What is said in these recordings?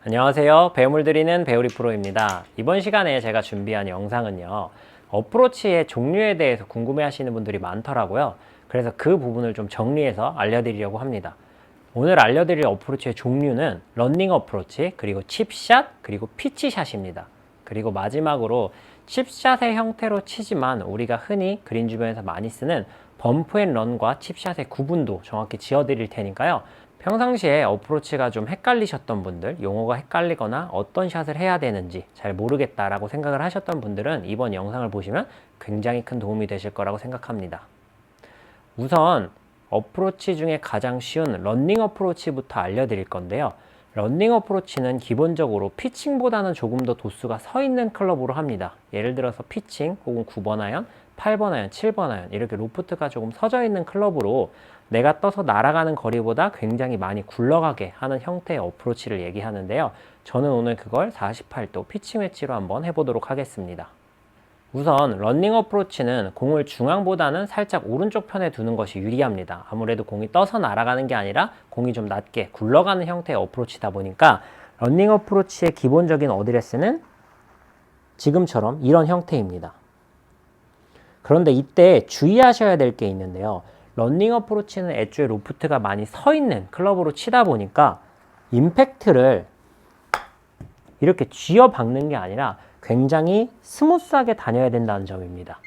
안녕하세요. 배움을 드리는 배우리 프로입니다. 이번 시간에 제가 준비한 영상은요. 어프로치의 종류에 대해서 궁금해 하시는 분들이 많더라고요. 그래서 그 부분을 좀 정리해서 알려드리려고 합니다. 오늘 알려드릴 어프로치의 종류는 러닝 어프로치, 그리고 칩샷, 그리고 피치샷입니다. 그리고 마지막으로 칩샷의 형태로 치지만 우리가 흔히 그린 주변에서 많이 쓰는 범프앤런과 칩샷의 구분도 정확히 지어드릴 테니까요. 평상시에 어프로치가 좀 헷갈리셨던 분들, 용어가 헷갈리거나 어떤 샷을 해야 되는지 잘 모르겠다라고 생각을 하셨던 분들은 이번 영상을 보시면 굉장히 큰 도움이 되실 거라고 생각합니다. 우선 어프로치 중에 가장 쉬운 러닝 어프로치부터 알려드릴 건데요. 러닝 어프로치는 기본적으로 피칭보다는 조금 더 도수가 서 있는 클럽으로 합니다. 예를 들어서 피칭 혹은 9번 아이언, 8번 아이언, 7번 아이언 이렇게 로프트가 조금 서져 있는 클럽으로 내가 떠서 날아가는 거리보다 굉장히 많이 굴러가게 하는 형태의 어프로치를 얘기하는데요. 저는 오늘 그걸 48도 피칭 웨지로 한번 해보도록 하겠습니다. 우선 러닝 어프로치는 공을 중앙보다는 살짝 오른쪽 편에 두는 것이 유리합니다. 아무래도 공이 떠서 날아가는 게 아니라 공이 좀 낮게 굴러가는 형태의 어프로치다 보니까 러닝 어프로치의 기본적인 어드레스는 지금처럼 이런 형태입니다. 그런데 이때 주의하셔야 될 게 있는데요. 러닝 어프로치는 애초에 로프트가 많이 서 있는 클럽으로 치다 보니까 임팩트를 이렇게 쥐어 박는 게 아니라 굉장히 스무스하게 다녀야 된다는 점입니다.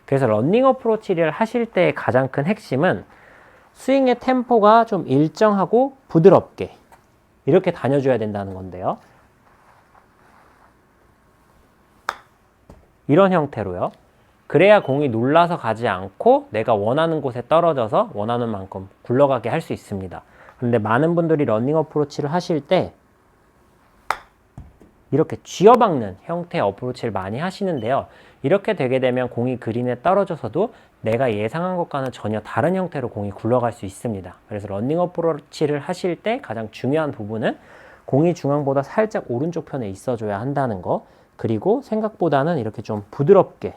그래서 러닝 어프로치를 하실 때의 가장 큰 핵심은 스윙의 템포가 좀 일정하고 부드럽게 이렇게 다녀줘야 된다는 건데요. 이런 형태로요. 그래야 공이 놀라서 가지 않고 내가 원하는 곳에 떨어져서 원하는 만큼 굴러가게 할 수 있습니다. 그런데 많은 분들이 러닝 어프로치를 하실 때 이렇게 쥐어박는 형태의 어프로치를 많이 하시는데요. 이렇게 되게 되면 공이 그린에 떨어져서도 내가 예상한 것과는 전혀 다른 형태로 공이 굴러갈 수 있습니다. 그래서 러닝 어프로치를 하실 때 가장 중요한 부분은 공이 중앙보다 살짝 오른쪽 편에 있어줘야 한다는 거, 그리고 생각보다는 이렇게 좀 부드럽게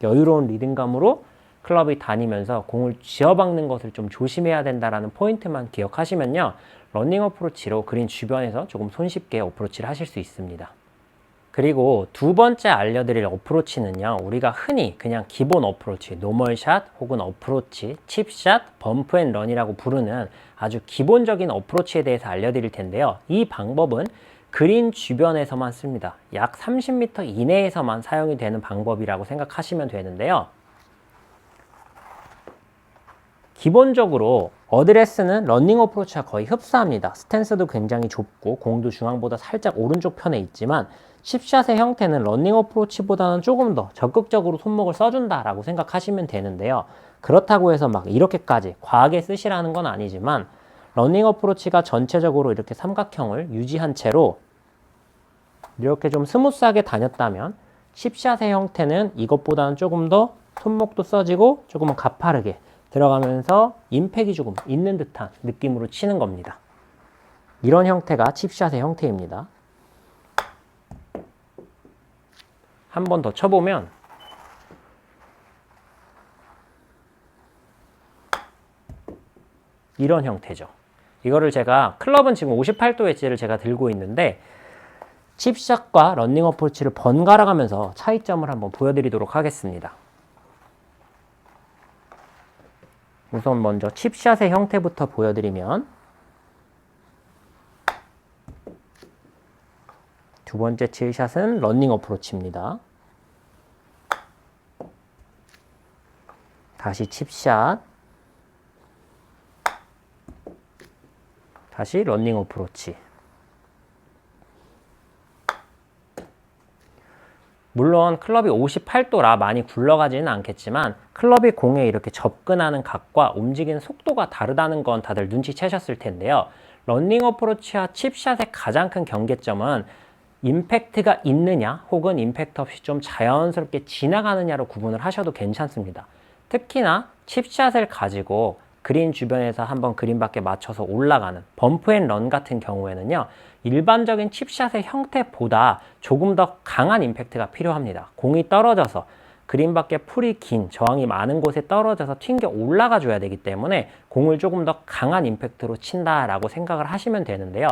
여유로운 리듬감으로 클럽이 다니면서 공을 쥐어박는 것을 좀 조심해야 된다는 포인트만 기억하시면요. 러닝 어프로치로 그린 주변에서 조금 손쉽게 어프로치를 하실 수 있습니다. 그리고 두 번째 알려드릴 어프로치는요. 우리가 흔히 그냥 기본 어프로치, 노멀샷 혹은 어프로치, 칩샷, 범프앤런이라고 부르는 아주 기본적인 어프로치에 대해서 알려드릴 텐데요. 이 방법은 그린 주변에서만 씁니다. 약 30m 이내에서만 사용이 되는 방법이라고 생각하시면 되는데요. 기본적으로 어드레스는 러닝 어프로치와 거의 흡사합니다. 스탠스도 굉장히 좁고 공도 중앙보다 살짝 오른쪽 편에 있지만 칩샷의 형태는 러닝 어프로치보다는 조금 더 적극적으로 손목을 써준다라고 생각하시면 되는데요. 그렇다고 해서 막 이렇게까지 과하게 쓰시라는 건 아니지만 러닝 어프로치가 전체적으로 이렇게 삼각형을 유지한 채로 이렇게 좀 스무스하게 다녔다면 칩샷의 형태는 이것보다는 조금 더 손목도 써지고 조금은 가파르게 들어가면서 임팩이 조금 있는 듯한 느낌으로 치는 겁니다. 이런 형태가 칩샷의 형태입니다. 한 번 더 쳐보면 이런 형태죠. 이거를 제가 클럽은 지금 58도 웨지를 제가 들고 있는데 칩샷과 러닝 어프로치를 번갈아 가면서 차이점을 한번 보여드리도록 하겠습니다. 우선 먼저 칩샷의 형태부터 보여드리면 두 번째 칩샷은 러닝 어프로치입니다. 다시 칩샷, 다시 러닝 어프로치. 물론 클럽이 58도라 많이 굴러가지는 않겠지만 클럽이 공에 이렇게 접근하는 각과 움직이는 속도가 다르다는 건 다들 눈치채셨을 텐데요. 러닝 어프로치와 칩샷의 가장 큰 경계점은 임팩트가 있느냐 혹은 임팩트 없이 좀 자연스럽게 지나가느냐로 구분을 하셔도 괜찮습니다. 특히나 칩샷을 가지고 그린 주변에서 한번 그린 밖에 맞춰서 올라가는 범프앤런 같은 경우에는요. 일반적인 칩샷의 형태보다 조금 더 강한 임팩트가 필요합니다. 공이 떨어져서 그린 밖에 풀이 긴 저항이 많은 곳에 떨어져서 튕겨 올라가 줘야 되기 때문에 공을 조금 더 강한 임팩트로 친다라고 생각을 하시면 되는데요.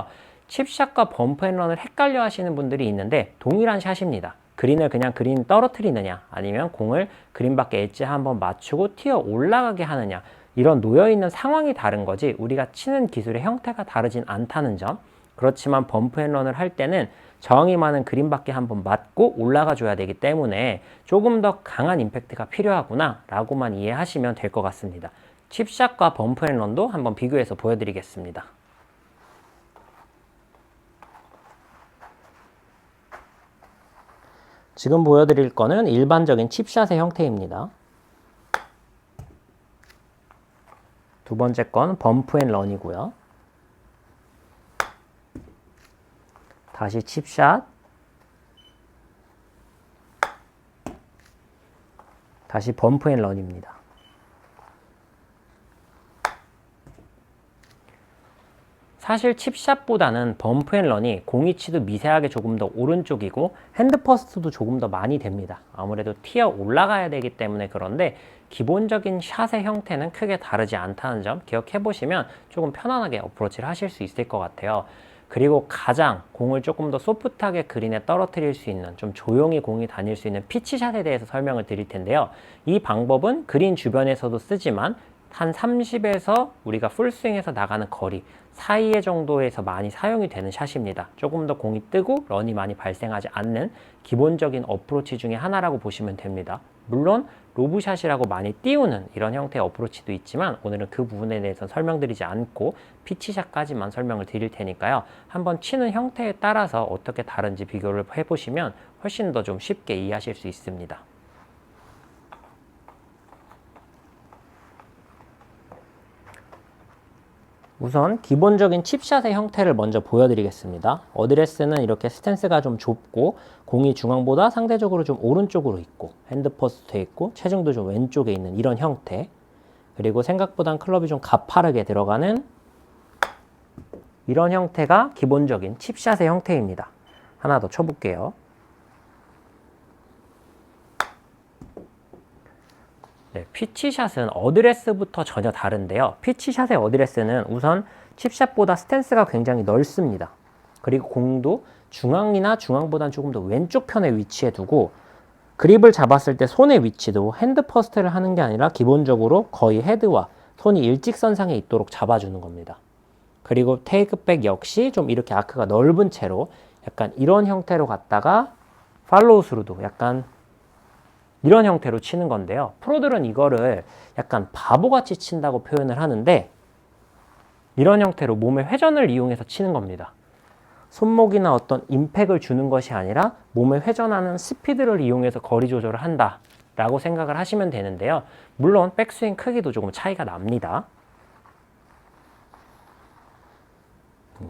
칩샷과 범프앤런을 헷갈려 하시는 분들이 있는데 동일한 샷입니다. 그린을 그냥 그린 떨어뜨리느냐 아니면 공을 그린 밖에 엣지 한번 맞추고 튀어 올라가게 하느냐, 이런 놓여있는 상황이 다른 거지 우리가 치는 기술의 형태가 다르진 않다는 점. 그렇지만 범프앤런을 할 때는 저항이 많은 그린 밖에 한번 맞고 올라가 줘야 되기 때문에 조금 더 강한 임팩트가 필요하구나 라고만 이해하시면 될 것 같습니다. 칩샷과 범프앤런도 한번 비교해서 보여드리겠습니다. 지금 보여드릴 거는 일반적인 칩샷의 형태입니다. 두 번째 건 범프앤런이고요. 다시 칩샷, 다시 범프앤런입니다. 사실 칩샷보다는 범프앤런이 공 위치도 미세하게 조금 더 오른쪽이고 핸드퍼스트도 조금 더 많이 됩니다. 아무래도 튀어 올라가야 되기 때문에. 그런데 기본적인 샷의 형태는 크게 다르지 않다는 점 기억해 보시면 조금 편안하게 어프로치를 하실 수 있을 것 같아요. 그리고 가장 공을 조금 더 소프트하게 그린에 떨어뜨릴 수 있는, 좀 조용히 공이 다닐 수 있는 피치샷에 대해서 설명을 드릴 텐데요. 이 방법은 그린 주변에서도 쓰지만 한 30에서 우리가 풀스윙에서 나가는 거리 사이의 정도에서 많이 사용이 되는 샷입니다. 조금 더 공이 뜨고 런이 많이 발생하지 않는 기본적인 어프로치 중에 하나라고 보시면 됩니다. 물론 로브샷이라고 많이 띄우는 이런 형태의 어프로치도 있지만 오늘은 그 부분에 대해서 설명드리지 않고 피치샷까지만 설명을 드릴 테니까요. 한번 치는 형태에 따라서 어떻게 다른지 비교를 해보시면 훨씬 더 좀 쉽게 이해하실 수 있습니다. 우선 기본적인 칩샷의 형태를 먼저 보여드리겠습니다. 어드레스는 이렇게 스탠스가 좀 좁고 공이 중앙보다 상대적으로 좀 오른쪽으로 있고 핸드퍼스트에 있고 체중도 좀 왼쪽에 있는 이런 형태, 그리고 생각보단 클럽이 좀 가파르게 들어가는 이런 형태가 기본적인 칩샷의 형태입니다. 하나 더 쳐볼게요. 네, 피치샷은 어드레스부터 전혀 다른데요. 피치샷의 어드레스는 우선 칩샷보다 스탠스가 굉장히 넓습니다. 그리고 공도 중앙이나 중앙보다는 조금 더 왼쪽 편에 위치해 두고 그립을 잡았을 때 손의 위치도 핸드퍼스트를 하는 게 아니라 기본적으로 거의 헤드와 손이 일직선상에 있도록 잡아주는 겁니다. 그리고 테이크백 역시 좀 이렇게 아크가 넓은 채로 약간 이런 형태로 갔다가 팔로우 스루도 약간 이런 형태로 치는 건데요. 프로들은 이거를 약간 바보같이 친다고 표현을 하는데 이런 형태로 몸의 회전을 이용해서 치는 겁니다. 손목이나 어떤 임팩을 주는 것이 아니라 몸의 회전하는 스피드를 이용해서 거리 조절을 한다 라고 생각을 하시면 되는데요. 물론 백스윙 크기도 조금 차이가 납니다.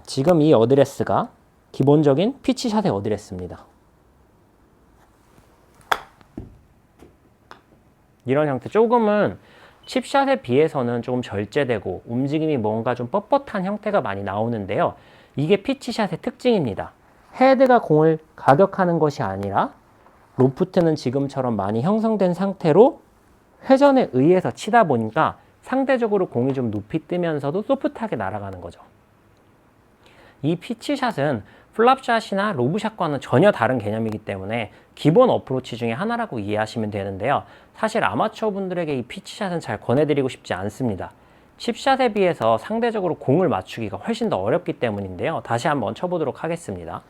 지금 이 어드레스가 기본적인 피치샷의 어드레스입니다. 이런 형태, 조금은 칩샷에 비해서는 조금 절제되고 움직임이 뭔가 좀 뻣뻣한 형태가 많이 나오는데요. 이게 피치샷의 특징입니다. 헤드가 공을 가격하는 것이 아니라 로프트는 지금처럼 많이 형성된 상태로 회전에 의해서 치다 보니까 상대적으로 공이 좀 높이 뜨면서도 소프트하게 날아가는 거죠. 이 피치샷은 플랍샷이나 로브샷과는 전혀 다른 개념이기 때문에 기본 어프로치 중에 하나라고 이해하시면 되는데요. 사실 아마추어 분들에게 이 피치샷은 잘 권해드리고 싶지 않습니다. 칩샷에 비해서 상대적으로 공을 맞추기가 훨씬 더 어렵기 때문인데요. 다시 한번 쳐보도록 하겠습니다.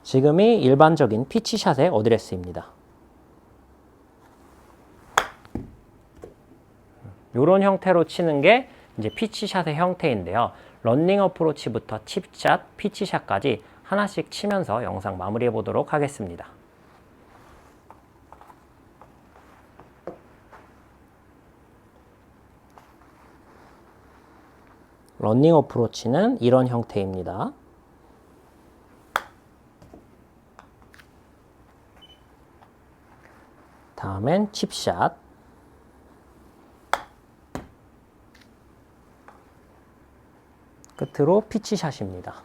지금이 일반적인 피치샷의 어드레스입니다. 이런 형태로 치는 게 이제 피치샷의 형태인데요. 런닝 어프로치부터 칩샷, 피치샷까지 하나씩 치면서 영상 마무리해 보도록 하겠습니다. 런닝 어프로치는 이런 형태입니다. 다음엔 칩샷, 끝으로 피치샷입니다.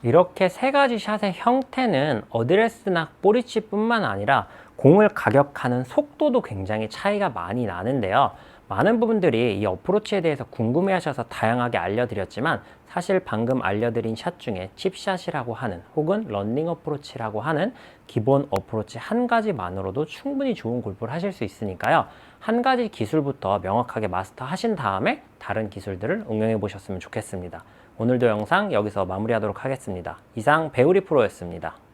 이렇게 세 가지 샷의 형태는 어드레스나 볼위치뿐만 아니라 공을 가격하는 속도도 굉장히 차이가 많이 나는데요. 많은 부분들이 이 어프로치에 대해서 궁금해하셔서 다양하게 알려드렸지만 사실 방금 알려드린 샷 중에 칩샷이라고 하는 혹은 런닝 어프로치라고 하는 기본 어프로치 한 가지만으로도 충분히 좋은 골프를 하실 수 있으니까요. 한 가지 기술부터 명확하게 마스터하신 다음에 다른 기술들을 응용해 보셨으면 좋겠습니다. 오늘도 영상 여기서 마무리하도록 하겠습니다. 이상 배우리 프로였습니다.